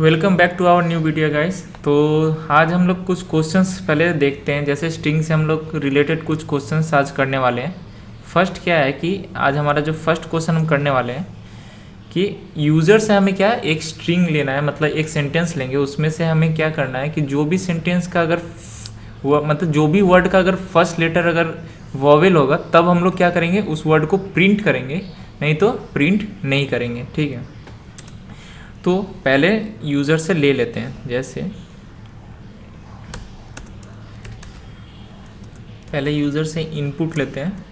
Welcome back to our new video guys. तो आज हम लोग कुछ क्वेश्चंस पहले देखते हैं। जैसे स्ट्रिंग से हम लोग रिलेटेड कुछ क्वेश्चंस आज करने वाले हैं। फर्स्ट क्या है कि आज हमारा जो फर्स्ट क्वेश्चन हम करने वाले हैं कि यूज़र से हमें क्या एक स्ट्रिंग लेना है, मतलब एक सेंटेंस लेंगे। उसमें से हमें क्या करना है कि जो भी सेंटेंस का अगर मतलब जो भी वर्ड का अगर फर्स्ट लेटर अगर वॉवेल होगा तब हम लोग क्या करेंगे, उस वर्ड को प्रिंट करेंगे, नहीं तो प्रिंट नहीं करेंगे। ठीक है, तो पहले यूज़र से ले लेते हैं। जैसे पहले यूज़र से इनपुट लेते हैं।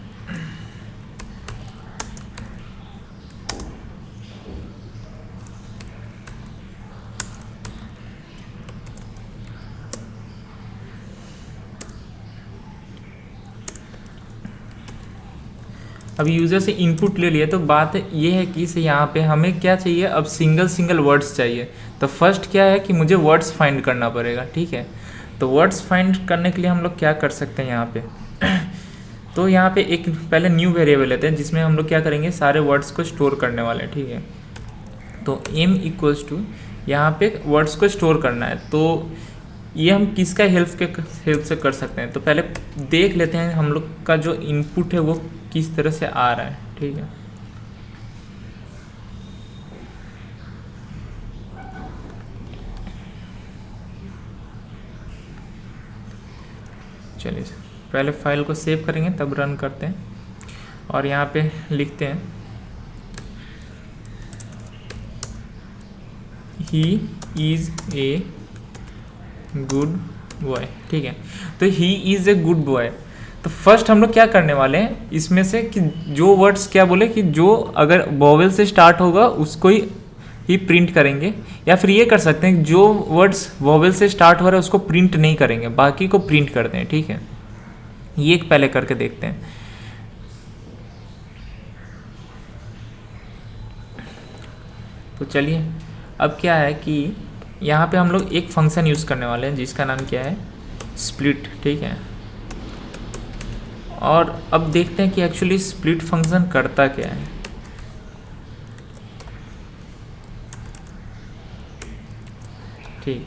अब यूज़र से इनपुट ले लिया तो बात ये है कि से यहाँ पे हमें क्या चाहिए, अब सिंगल वर्ड्स चाहिए। तो फर्स्ट क्या है कि मुझे वर्ड्स फाइंड करना पड़ेगा। ठीक है, तो वर्ड्स फाइंड करने के लिए हम लोग क्या कर सकते हैं यहाँ पे तो यहाँ पे एक पहले न्यू वेरिएबल लेते हैं जिसमें हम लोग क्या करेंगे, सारे वर्ड्स को स्टोर करने वाले हैं। ठीक है, तो m इक्वल्स टू यहाँ पे वर्ड्स को स्टोर करना है। तो ये हम किसका हेल्प से कर सकते हैं, तो पहले देख लेते हैं हम लोग का जो इनपुट है वो किस तरह से आ रहा है। ठीक है, चलिए पहले फाइल को सेव करेंगे तब रन करते हैं। और यहाँ पे लिखते हैं he is a good boy. ठीक है, तो ही इज़ ए गुड बॉय। तो फर्स्ट हम लोग क्या करने वाले हैं इसमें से कि जो वर्ड्स क्या बोले कि जो अगर वॉवेल से स्टार्ट होगा उसको ही प्रिंट करेंगे, या फिर ये कर सकते हैं जो वर्ड्स वॉवेल से स्टार्ट हो रहा है उसको प्रिंट नहीं करेंगे, बाकी को प्रिंट करते हैं। ठीक है, ये एक पहले करके देखते हैं। तो चलिए, अब क्या है कि यहाँ पे हम लोग एक फंक्शन यूज़ करने वाले हैं जिसका नाम क्या है, स्प्लिट। ठीक है, और अब देखते हैं कि एक्चुअली स्प्लिट फंक्शन करता क्या है। ठीक,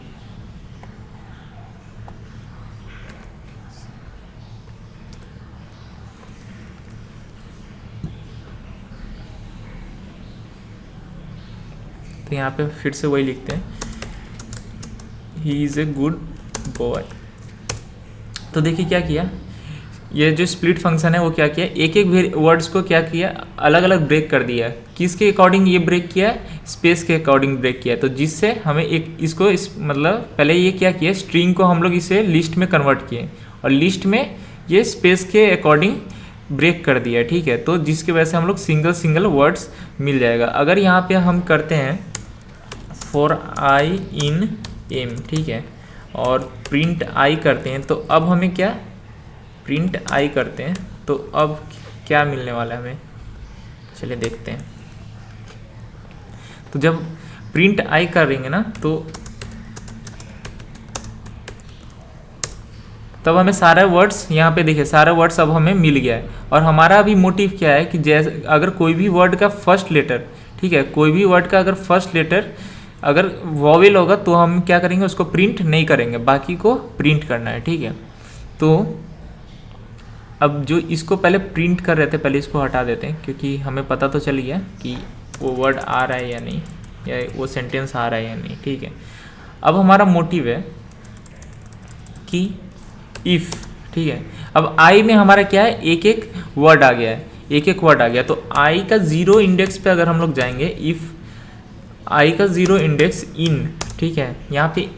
तो यहाँ पे फिर से वही लिखते हैं, he is a good boy. तो देखिए क्या किया, ये जो स्प्लिट फंक्शन है वो क्या किया, एक एक वर्ड्स को क्या किया, अलग अलग ब्रेक कर दिया। किसके अकॉर्डिंग ये ब्रेक किया है, स्पेस के अकॉर्डिंग ब्रेक किया। तो जिससे हमें एक इसको मतलब पहले ये क्या किया, स्ट्रिंग को हम लोग इसे लिस्ट में कन्वर्ट किए और लिस्ट में ये स्पेस के अकॉर्डिंग ब्रेक कर दिया। ठीक है, तो जिसकी वजह से हम लोग सिंगल वर्ड्स मिल जाएगा। अगर यहाँ पे हम करते हैं फॉर आई इन एम, ठीक है, और प्रिंट आई करते हैं, तो अब हमें क्या, प्रिंट आई करते हैं तो अब क्या मिलने वाला है हमें, चलिए देखते हैं। तो जब प्रिंट आई करेंगे ना तो तब हमें सारे वर्ड्स यहाँ पे देखिए, सारे वर्ड्स अब हमें मिल गया है। और हमारा अभी मोटिव क्या है कि जैसे अगर कोई भी वर्ड का फर्स्ट लेटर, ठीक है, कोई भी वर्ड का अगर फर्स्ट लेटर अगर वॉवेल होगा तो हम क्या करेंगे, उसको प्रिंट नहीं करेंगे, बाकी को प्रिंट करना है। ठीक है, तो अब जो इसको पहले प्रिंट कर रहे थे, पहले इसको हटा देते हैं क्योंकि हमें पता तो चल गया कि वो वर्ड आ रहा है या नहीं, या वो सेंटेंस आ रहा है या नहीं। ठीक है, अब हमारा मोटिव है कि इफ़, ठीक है, अब आई में हमारा क्या है, एक एक वर्ड आ गया है, एक एक वर्ड आ गया। तो आई का जीरो इंडेक्स पे अगर हम लोग जाएंगे, इफ़ आई का जीरो इंडेक्स इन, ठीक है, यहाँ पे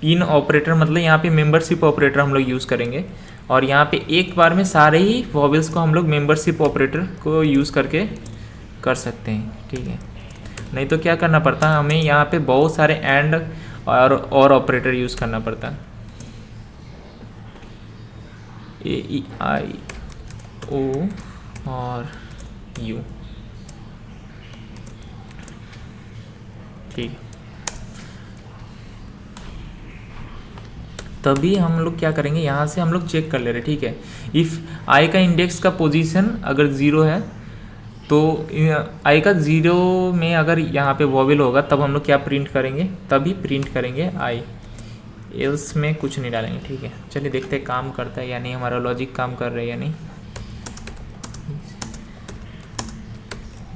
इन ऑपरेटर मतलब यहाँ पे मेंबरशिप ऑपरेटर हम लोग यूज़ करेंगे। और यहाँ पे एक बार में सारे ही वॉवेल्स को हम लोग मेंबरशिप ऑपरेटर को यूज़ करके कर सकते हैं। ठीक है, नहीं तो क्या करना पड़ता है, हमें यहाँ पे बहुत सारे एंड और ऑपरेटर यूज़ करना पड़ता है। ए ई आई ओ और यू। ठीक, तभी हम लोग क्या करेंगे, यहाँ से हम लोग चेक कर ले रहे। ठीक है, इफ़ आई का इंडेक्स का पोजीशन अगर ज़ीरो है तो आई का 0 में अगर यहाँ पे वॉवेल होगा तब हम लोग क्या प्रिंट करेंगे, तभी प्रिंट करेंगे आई, एल्स में कुछ नहीं डालेंगे। ठीक है, चलिए देखते हैं काम करता है या नहीं, हमारा लॉजिक काम कर रहा है या नहीं।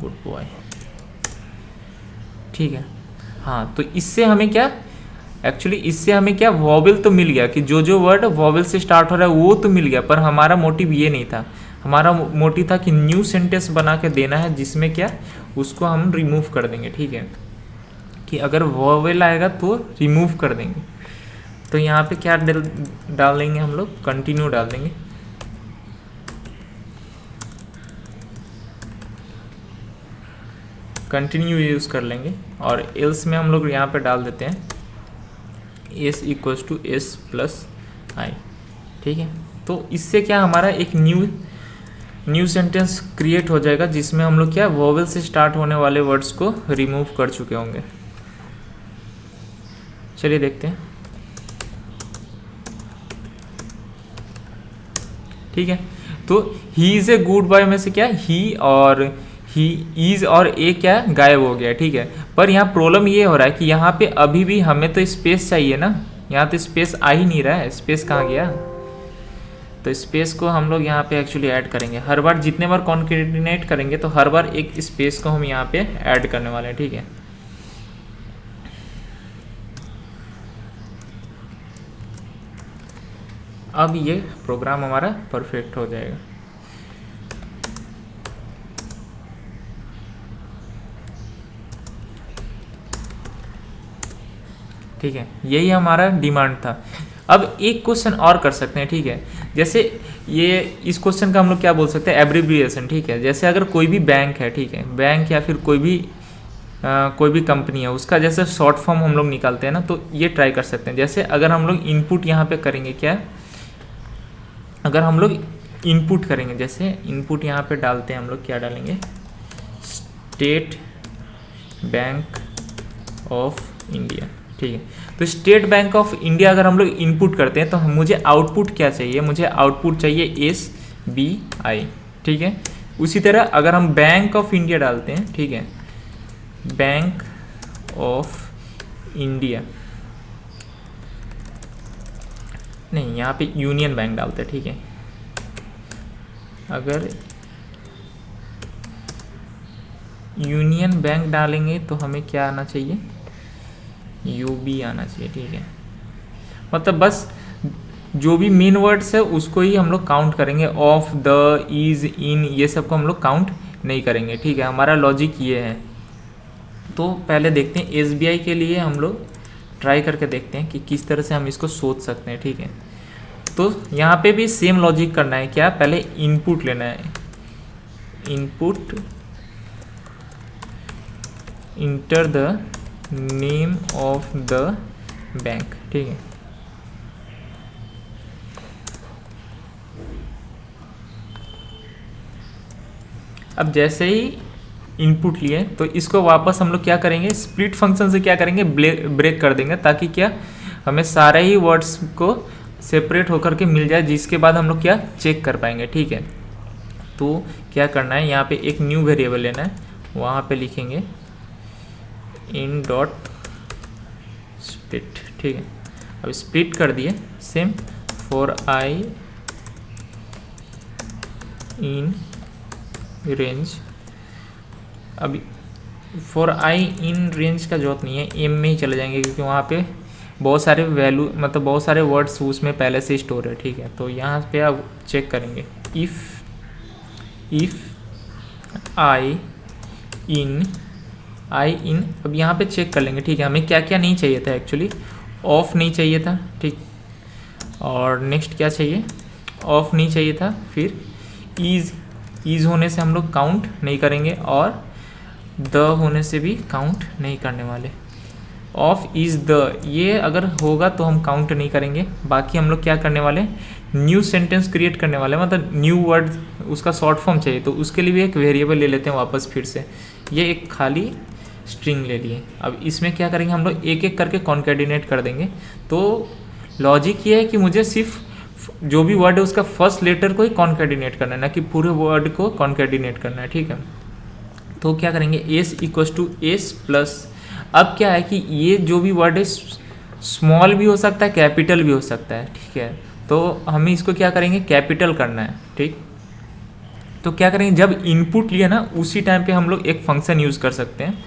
Good boy. ठीक है, हाँ तो इससे हमें क्या, एक्चुअली इससे हमें क्या वॉवेल तो मिल गया कि जो वर्ड वॉवेल से स्टार्ट हो रहा है वो तो मिल गया, पर हमारा मोटिव ये नहीं था। हमारा मोटिव था कि न्यू सेंटेंस बना के देना है जिसमें क्या उसको हम रिमूव कर देंगे। ठीक है, कि अगर वॉवेल आएगा तो रिमूव कर देंगे। तो यहाँ पे क्या डाल देंगे हम लोग, कंटिन्यू डाल देंगे। कंटिन्यू यूज़ कर लेंगे और एल्स में हम लोग यहाँ पे डाल देते हैं S equals to S plus I. ठीक है, तो इससे क्या हमारा एक न्यू सेंटेंस क्रिएट हो जाएगा जिसमें हम लोग क्या वोवेल से स्टार्ट होने वाले वर्ड्स को रिमूव कर चुके होंगे। चलिए देखते हैं। ठीक है, तो ही इज़ ए गुड बॉय में से क्या ही और ही इज़ और ए क्या गायब हो गया। ठीक है, पर यहाँ प्रॉब्लम ये हो रहा है कि यहाँ पे अभी भी हमें तो स्पेस चाहिए ना, यहाँ तो स्पेस आ ही नहीं रहा है, स्पेस कहाँ गया। तो स्पेस को हम लोग यहाँ पे एक्चुअली ऐड करेंगे। हर बार जितने बार कॉन्केटिनेट करेंगे तो हर बार एक स्पेस को हम यहाँ पे ऐड करने वाले हैं। ठीक है, अब ये प्रोग्राम हमारा परफेक्ट हो जाएगा। ठीक है, यही हमारा डिमांड था। अब एक क्वेश्चन और कर सकते हैं। ठीक है, जैसे ये इस क्वेश्चन का हम लोग क्या बोल सकते हैं, एब्रिविएशन। ठीक है, जैसे अगर कोई भी बैंक है, ठीक है, बैंक या फिर कोई भी कंपनी है, उसका जैसे शॉर्ट फॉर्म हम लोग निकालते हैं ना, तो ये ट्राई कर सकते हैं। जैसे अगर हम लोग इनपुट यहाँ पे करेंगे, क्या अगर हम लोग इनपुट करेंगे, जैसे इनपुट यहाँ पे डालते हैं हम लोग, क्या डालेंगे, स्टेट बैंक ऑफ इंडिया। ठीक है, तो स्टेट बैंक ऑफ इंडिया अगर हम लोग इनपुट करते हैं तो मुझे आउटपुट क्या चाहिए, मुझे आउटपुट चाहिए SBI। ठीक है, उसी तरह अगर हम बैंक ऑफ इंडिया डालते हैं, ठीक है, बैंक ऑफ इंडिया नहीं, यहाँ पे यूनियन बैंक डालते हैं। ठीक है, अगर यूनियन बैंक डालेंगे तो हमें क्या आना चाहिए, UB आना चाहिए। ठीक है, मतलब बस जो भी मेन वर्ड्स है उसको ही हम लोग काउंट करेंगे, ऑफ, द, इज, इन, ये सब को हम लोग काउंट नहीं करेंगे। ठीक है, हमारा लॉजिक ये है। तो पहले देखते हैं SBI के लिए हम लोग ट्राई करके देखते हैं कि किस तरह से हम इसको सोच सकते हैं। ठीक है, तो यहाँ पे भी सेम लॉजिक करना है। क्या, पहले इनपुट लेना है, input enter the name of the bank. ठीक है, अब जैसे ही इनपुट लिए तो इसको वापस हम लोग क्या करेंगे, स्प्लिट फंक्शन से क्या करेंगे, ब्रेक कर देंगे, ताकि क्या हमें सारे ही वर्ड्स को सेपरेट होकर के मिल जाए, जिसके बाद हम लोग क्या चेक कर पाएंगे। ठीक है, तो क्या करना है, यहाँ पे एक न्यू वेरिएबल लेना है, वहाँ पे लिखेंगे इन डॉट स्प्लिट। ठीक है, अब स्प्लिट कर दिए, same for I in range. अभी फॉर आई इन रेंज का जरूरत नहीं है, एम में ही चले जाएंगे क्योंकि वहाँ पे बहुत सारे वैल्यू, मतलब बहुत सारे वर्ड्स उसमें पहले से स्टोर है। ठीक है, तो यहाँ पे आप चेक करेंगे इफ़ आई इन अब यहाँ पे चेक कर लेंगे। ठीक है, हमें क्या क्या नहीं चाहिए था, एक्चुअली ऑफ नहीं चाहिए था। ठीक, और नेक्स्ट क्या चाहिए, ऑफ नहीं चाहिए था, फिर ईज होने से हम लोग काउंट नहीं करेंगे और द होने से भी काउंट नहीं करने वाले। ऑफ इज़ द, ये अगर होगा तो हम काउंट नहीं करेंगे। बाकी हम लोग क्या करने वाले, न्यू सेंटेंस क्रिएट करने वाले, मतलब न्यू वर्ड उसका शॉर्ट फॉर्म चाहिए, तो उसके लिए भी एक वेरिएबल ले लेते हैं वापस फिर से। ये एक खाली स्ट्रिंग ले लिए। अब इसमें क्या करेंगे, हम लोग एक एक करके कॉन्केटिनेट कर देंगे। तो लॉजिक ये है कि मुझे सिर्फ जो भी वर्ड है उसका फर्स्ट लेटर को ही कॉन्केटिनेट करना है, ना कि पूरे वर्ड को कॉन्केटिनेट करना है। ठीक है, तो क्या करेंगे S equals to S plus, अब क्या है कि ये जो भी वर्ड है स्मॉल भी हो सकता है कैपिटल भी हो सकता है, ठीक है। तो हमें इसको क्या करेंगे कैपिटल करना है, ठीक। तो क्या करेंगे जब इनपुट लिया ना उसी टाइम पे हम लोग एक फंक्शन यूज़ कर सकते हैं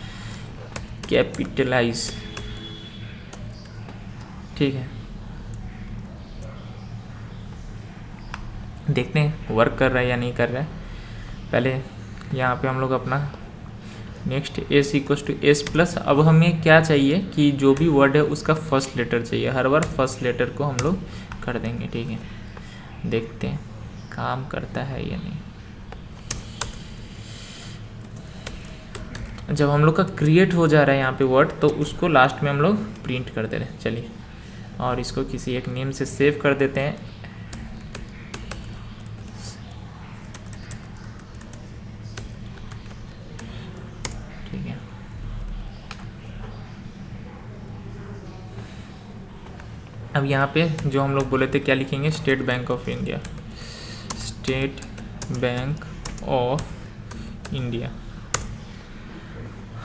कैपिटलाइज, ठीक है। देखते हैं वर्क कर रहा है या नहीं कर रहा है। पहले यहाँ पे हम लोग अपना next S equals to S plus, अब हमें क्या चाहिए कि जो भी वर्ड है उसका फर्स्ट लेटर चाहिए, हर बार फर्स्ट लेटर को हम लोग कर देंगे, ठीक है। देखते हैं काम करता है या नहीं। जब हम लोग का क्रिएट हो जा रहा है यहाँ पे वर्ड, तो उसको लास्ट में हम लोग प्रिंट कर दे रहे हैं। चलिए, और इसको किसी एक नेम से सेव कर देते हैं। ठीक है, अब यहाँ पे जो हम लोग बोले थे क्या लिखेंगे, state bank of India, state bank of India.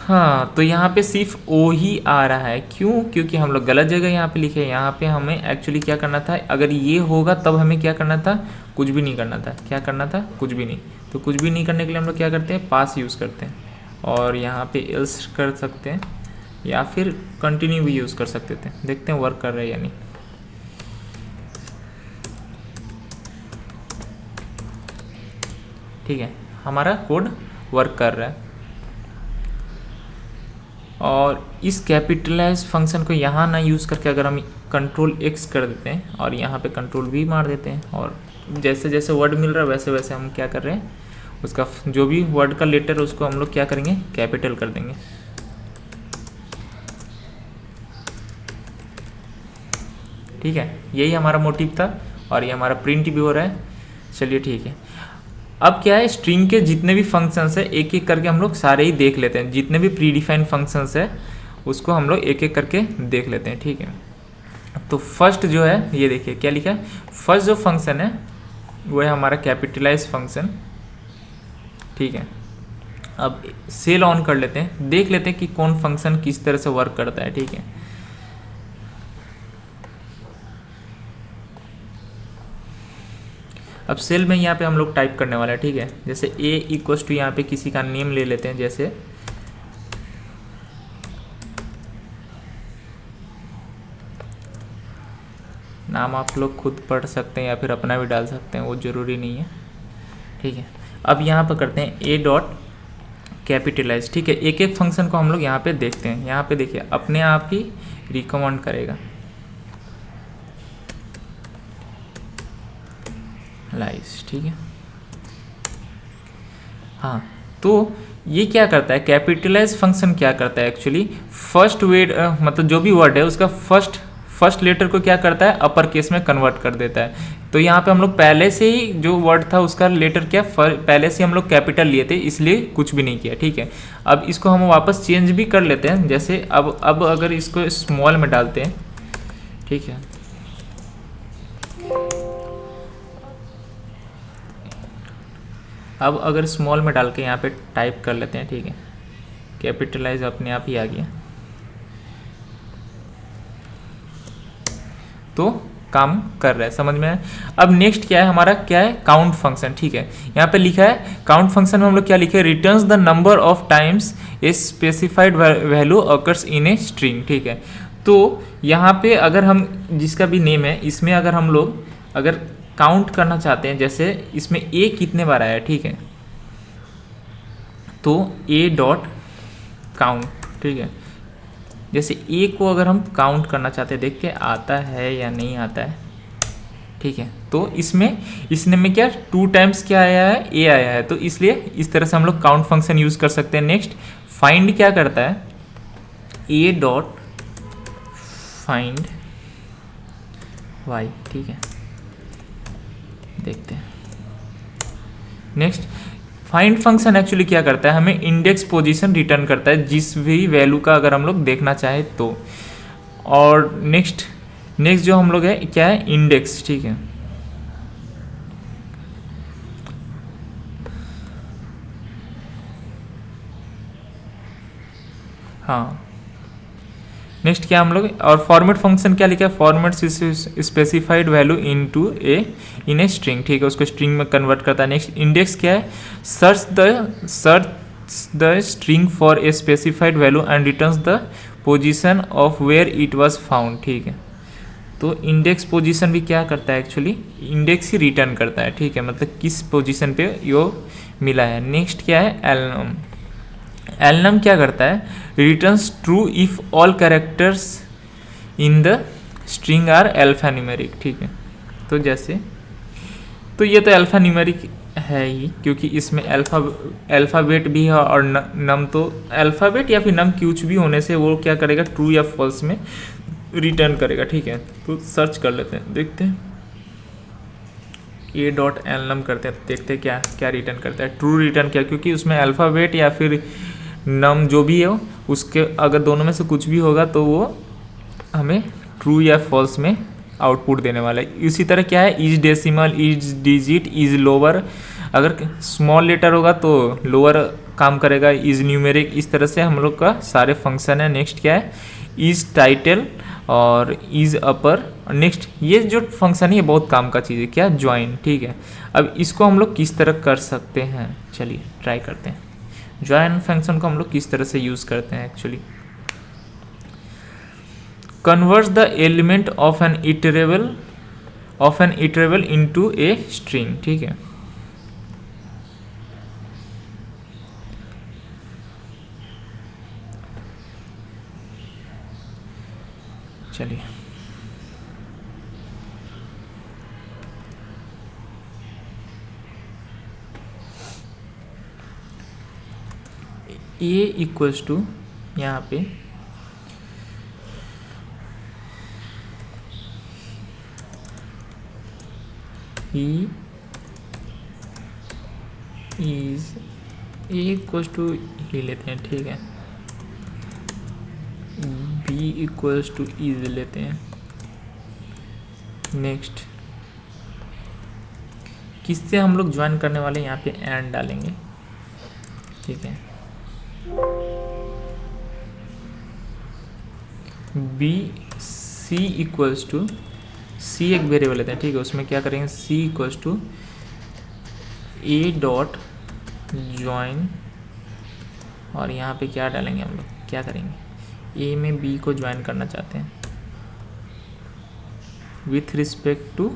हाँ, तो यहाँ पे सिर्फ ओ ही आ रहा है, क्यों? क्योंकि हम लोग गलत जगह यहाँ पे लिखे। यहाँ पे हमें एक्चुअली क्या करना था, अगर ये होगा तब हमें क्या करना था, कुछ भी नहीं करना था। क्या करना था, कुछ भी नहीं। तो कुछ भी नहीं करने के लिए हम लोग क्या करते हैं, पास यूज़ करते हैं, और यहाँ पे एल्स कर सकते हैं, या फिर कंटिन्यू भी यूज़ कर सकते थे। देखते हैं वर्क कर रहा है या नहीं। ठीक है, हमारा कोड वर्क कर रहा है। और इस कैपिटलाइज फंक्शन को यहाँ ना यूज़ करके अगर हम कंट्रोल एक्स कर देते हैं और यहाँ पे कंट्रोल वी मार देते हैं, और जैसे जैसे वर्ड मिल रहा है वैसे वैसे हम क्या कर रहे हैं, उसका जो भी वर्ड का लेटर है उसको हम लोग क्या करेंगे, कैपिटल कर देंगे। ठीक है, यही हमारा मोटिव था, और ये हमारा प्रिंट भी हो रहा है। चलिए ठीक है, अब क्या है, स्ट्रिंग के जितने भी फंक्शंस है एक एक करके हम लोग सारे ही देख लेते हैं। जितने भी प्री डिफाइंड फंक्शंस है उसको हम लोग एक एक करके देख लेते हैं। ठीक है, तो फर्स्ट जो है ये देखिए क्या लिखा है, फर्स्ट जो फंक्शन है वो है हमारा कैपिटलाइज फंक्शन। ठीक है, अब सेल ऑन कर लेते हैं, देख लेते हैं कि कौन फंक्शन किस तरह से वर्क करता है। ठीक है, अब सेल में यहाँ पे हम लोग टाइप करने वाला है। ठीक है, जैसे ए इक्वस टू यहाँ पे किसी का नेम ले लेते हैं, जैसे नाम आप लोग खुद पढ़ सकते हैं या फिर अपना भी डाल सकते हैं, वो ज़रूरी नहीं है। ठीक है, अब यहाँ पर करते हैं ए डॉट कैपिटलाइज। ठीक है, एक एक फंक्शन को हम लोग यहाँ पे देखते हैं। यहाँ पे देखिए अपने आप ही रिकमेंड करेगा लाइज। ठीक है, हाँ, तो ये क्या करता है, कैपिटलाइज फंक्शन क्या करता है एक्चुअली, फर्स्ट वर्ड मतलब जो भी वर्ड है उसका फर्स्ट लेटर को क्या करता है, अपर केस में कन्वर्ट कर देता है। तो यहाँ पे हम लोग पहले से ही जो वर्ड था उसका लेटर क्या पहले से हम लोग कैपिटल लिए थे, इसलिए कुछ भी नहीं किया। ठीक है, अब इसको हम वापस चेंज भी कर लेते हैं, जैसे अब अगर इसको स्मॉल में डालते हैं। ठीक है, अब अगर स्मॉल में डाल के यहाँ पे टाइप कर लेते हैं। ठीक है, कैपिटलाइज अपने आप ही आ गया, तो काम कर रहा है, समझ में आया। अब नेक्स्ट क्या है हमारा, क्या है, काउंट फंक्शन। ठीक है, यहाँ पे लिखा है काउंट फंक्शन में हम लोग क्या लिखे, returns the number of times A specified value occurs in A string. ठीक है, तो यहाँ पे अगर हम जिसका भी नेम है इसमें अगर हम लोग अगर काउंट करना चाहते हैं, जैसे इसमें ए कितने बार आया है। ठीक है, तो ए डॉट काउंट। ठीक है, जैसे ए को अगर हम काउंट करना चाहते हैं, देखते आता है या नहीं आता है। ठीक है, तो इसने में क्या 2 टाइम्स क्या आया है, ए आया है, तो इसलिए इस तरह से हम लोग काउंट फंक्शन यूज कर सकते हैं। नेक्स्ट फाइंड क्या करता है, ए डॉट फाइंड वाई। ठीक है, देखते हैं नेक्स्ट फाइंड फंक्शन एक्चुअली क्या करता है, हमें इंडेक्स पोजीशन रिटर्न करता है जिस भी वैल्यू का अगर हम लोग देखना चाहे तो। और नेक्स्ट जो हम लोग है क्या है, इंडेक्स। ठीक है, हाँ नेक्स्ट क्या हम लोग, और फॉर्मेट फंक्शन क्या लिखा है, format specified value in A string, ठीक है, उसको स्ट्रिंग में कन्वर्ट करता है। नेक्स्ट इंडेक्स क्या है, search the string for a specified value and returns the position of where it was found, ठीक है। तो इंडेक्स पोजीशन भी क्या करता है, एक्चुअली इंडेक्स ही रिटर्न करता है, ठीक है, मतलब किस पोजीशन पे यो मिला है। नेक्स्ट क्या है, एलनम। एलनम क्या करता है, returns true if all characters in the string are alpha numeric, ठीक है। तो जैसे, तो ये तो अल्फा न्यूमेरिक है ही, क्योंकि इसमें अल्फ़ाबेट भी है और नम, तो अल्फ़ाबेट या फिर नम कुछ भी होने से वो क्या करेगा, ट्रू या फॉल्स में रिटर्न करेगा, ठीक है। तो सर्च कर लेते हैं, देखते हैं ए डॉट एलनम करते हैं, देखते हैं क्या क्या रिटर्न करता है। ट्रू रिटर्न किया, क्योंकि उसमें अल्फ़ाबेट या फिर नम जो भी हो, उसके अगर दोनों में से कुछ भी होगा तो वो हमें ट्रू या फॉल्स में आउटपुट देने वाला है। इसी तरह क्या है, is decimal, is digit, is lower, अगर स्मॉल लेटर होगा तो लोअर काम करेगा, इज न्यूमेरिक, इस तरह से हम लोग का सारे फंक्शन है। नेक्स्ट क्या है, इज टाइटल और इज अपर। नेक्स्ट ये जो फंक्शन है ये बहुत काम का चीज़ है, क्या, ज्वाइन, ठीक है। अब इसको हम लोग किस तरह कर सकते हैं, चलिए ट्राई करते हैं। ज्वाइन फंक्शन को हम लोग किस तरह से यूज़ करते हैं, actually converts the element of an iterable into a string, ठीक है। चलिए ए इक्वल्स टू, यहाँ पे ही इज, ए इक्वल्स टू ही लेते हैं, ठीक है। बी इक्वल्स टू इज लेते हैं। नेक्स्ट किससे हम लोग ज्वाइन करने वाले हैं, यहाँ पे एंड डालेंगे, ठीक है। B C equals to, C एक वेरिएबल लेते हैं, ठीक है, उसमें क्या करेंगे, C equals to a dot join, और यहाँ पे क्या डालेंगे हम लोग, क्या करेंगे, ए में बी को ज्वाइन करना चाहते हैं विथ रिस्पेक्ट टू,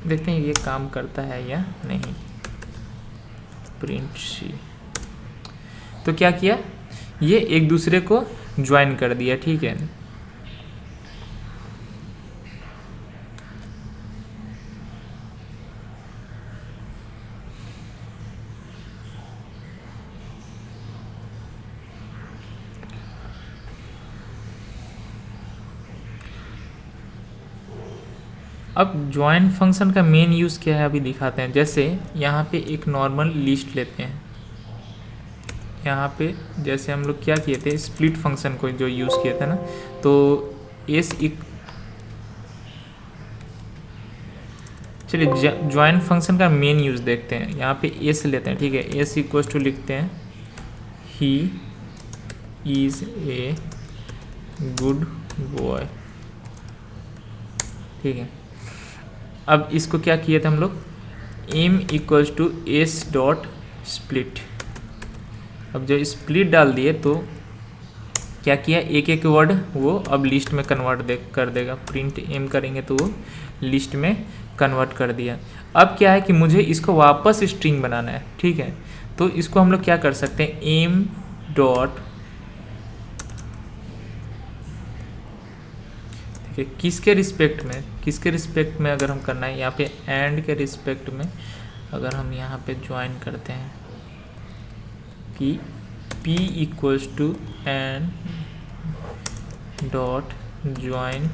देखते हैं ये काम करता है या नहीं। प्रिंट सी, तो क्या किया, ये एक दूसरे को ज्वाइन कर दिया, ठीक है। अब ज्वाइन फंक्शन का मेन यूज़ क्या है अभी दिखाते हैं। जैसे यहाँ पे एक नॉर्मल लिस्ट लेते हैं, यहाँ पे जैसे हम लोग क्या किए थे, स्प्लिट फंक्शन को जो यूज़ किए थे ना, तो चलिए ज्वाइन फंक्शन का मेन यूज़ देखते हैं। यहाँ पे एस लेते हैं, ठीक है, एस इक्वल्स टू लिखते हैं he is a good boy, ठीक है। अब इसको क्या किए थे हम लोग, M equals to S dot split. अब जो स्प्लिट डाल दिए तो क्या किया, एक एक वर्ड वो अब लिस्ट में कन्वर्ट कर देगा। प्रिंट एम करेंगे तो वो लिस्ट में कन्वर्ट कर दिया। अब क्या है कि मुझे इसको वापस स्ट्रिंग बनाना है, ठीक है। तो इसको हम लोग क्या कर सकते हैं, एम डॉट, किसके रिस्पेक्ट में अगर हम करना है, यहाँ पे एंड के रिस्पेक्ट में अगर हम यहाँ पे ज्वाइन करते हैं कि p equals to and dot join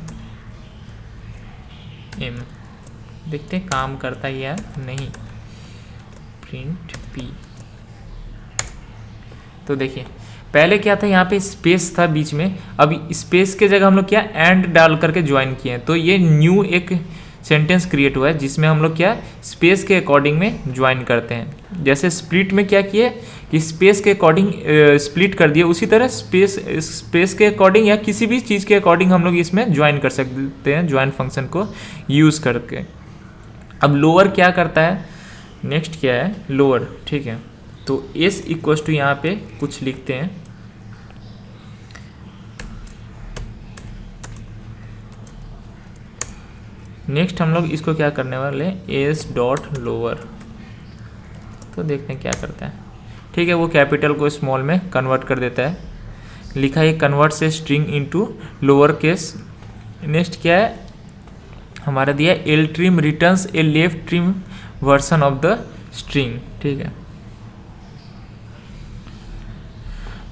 m, देखते हैं काम करता है या नहीं। प्रिंट p, तो देखिए पहले क्या था, यहाँ पे स्पेस था बीच में, अब स्पेस के जगह हम लोग क्या एंड डाल करके ज्वाइन किए हैं, तो ये न्यू एक सेंटेंस क्रिएट हुआ है जिसमें हम लोग क्या स्पेस के अकॉर्डिंग में ज्वाइन करते हैं। जैसे स्प्लिट में क्या किए कि स्पेस के अकॉर्डिंग स्प्लिट कर दिया, उसी तरह स्पेस के अकॉर्डिंग या किसी भी चीज़ के अकॉर्डिंग हम लोग इसमें ज्वाइन कर सकते हैं ज्वाइन फंक्शन को यूज़ करके। अब लोअर क्या करता है, नेक्स्ट क्या है लोअर, ठीक है। तो एस इक्वल्स टू यहाँ पे कुछ लिखते हैं, नेक्स्ट हम लोग इसको क्या करने वाले हैं, एस डॉट लोअर। तो देखते हैं क्या करता है, ठीक है। वो कैपिटल को स्मॉल में कन्वर्ट कर देता है, लिखा है कन्वर्ट से string into lower case. Next क्या है हमारा दिया, L trim returns a left trim version of the string, ठीक है।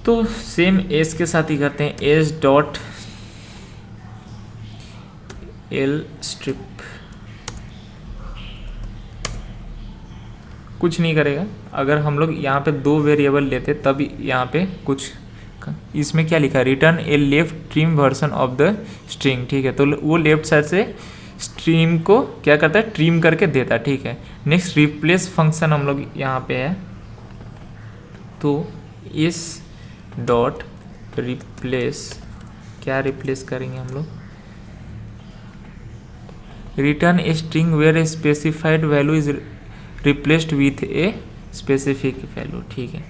तो सेम एस के साथ ही करते हैं, एस डॉट एल स्ट्रिप, कुछ नहीं करेगा। अगर हम लोग यहाँ पे 2 वेरिएबल लेते तब यहाँ पे कुछ, इसमें क्या लिखा है, return a left trim version of the string, ठीक है। तो वो लेफ्ट साइड से स्ट्रिंग को क्या करता है, ट्रिम करके देता है, ठीक है। नेक्स्ट रिप्लेस फंक्शन हम लोग यहाँ पे है, तो इस डॉट रिप्लेस, क्या रिप्लेस करेंगे हम लोग, return a string where a specified value is replaced with a specific value, ठीक है।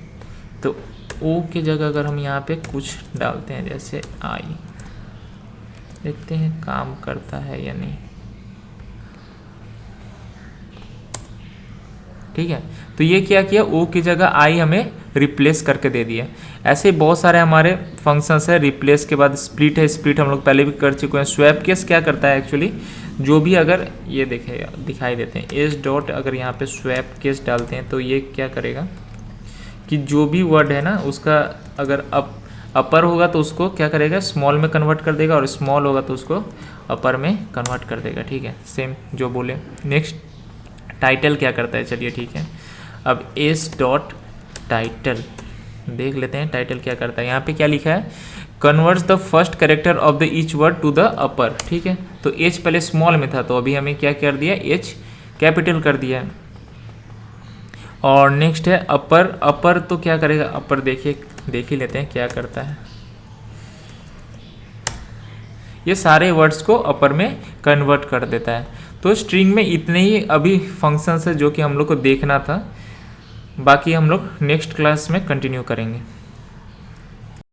तो ओ की जगह अगर हम यहाँ पे कुछ डालते हैं जैसे आई, देखते हैं काम करता है या नहीं, ठीक है। तो ये क्या किया, ओ की जगह आई हमें रिप्लेस करके दे दिया। ऐसे बहुत सारे हमारे फंक्शंस है। रिप्लेस के बाद स्प्लिट है, स्प्लिट हम लोग पहले भी कर चुके हैं। स्वैप केस क्या करता है एक्चुअली, जो भी अगर ये दिखाई देते हैं एस डॉट, अगर यहाँ पे स्वैप केस डालते हैं तो ये क्या करेगा कि जो भी वर्ड है ना उसका अगर अपर होगा तो उसको क्या करेगा, स्मॉल में कन्वर्ट कर देगा, और स्मॉल होगा तो उसको अपर में कन्वर्ट कर देगा, ठीक है। सेम जो बोले। नेक्स्ट टाइटल क्या करता है, चलिए ठीक है। अब एस डॉट टाइटल देख लेते हैं, टाइटल क्या करता है। यहाँ पे क्या लिखा है, converts the first character of the each word to the upper, ठीक है। तो एच पहले स्मॉल में था, तो अभी हमें क्या कर दिया, एच कैपिटल कर दिया है। और नेक्स्ट है अपर, अपर तो क्या करेगा, अपर देखिए देख ही लेते हैं क्या करता है। ये सारे वर्ड्स को अपर में कन्वर्ट कर देता है। तो स्ट्रिंग में इतने ही अभी फंक्शंस है जो कि हम लोग को देखना था, बाकी हम लोग नेक्स्ट क्लास में कंटिन्यू करेंगे।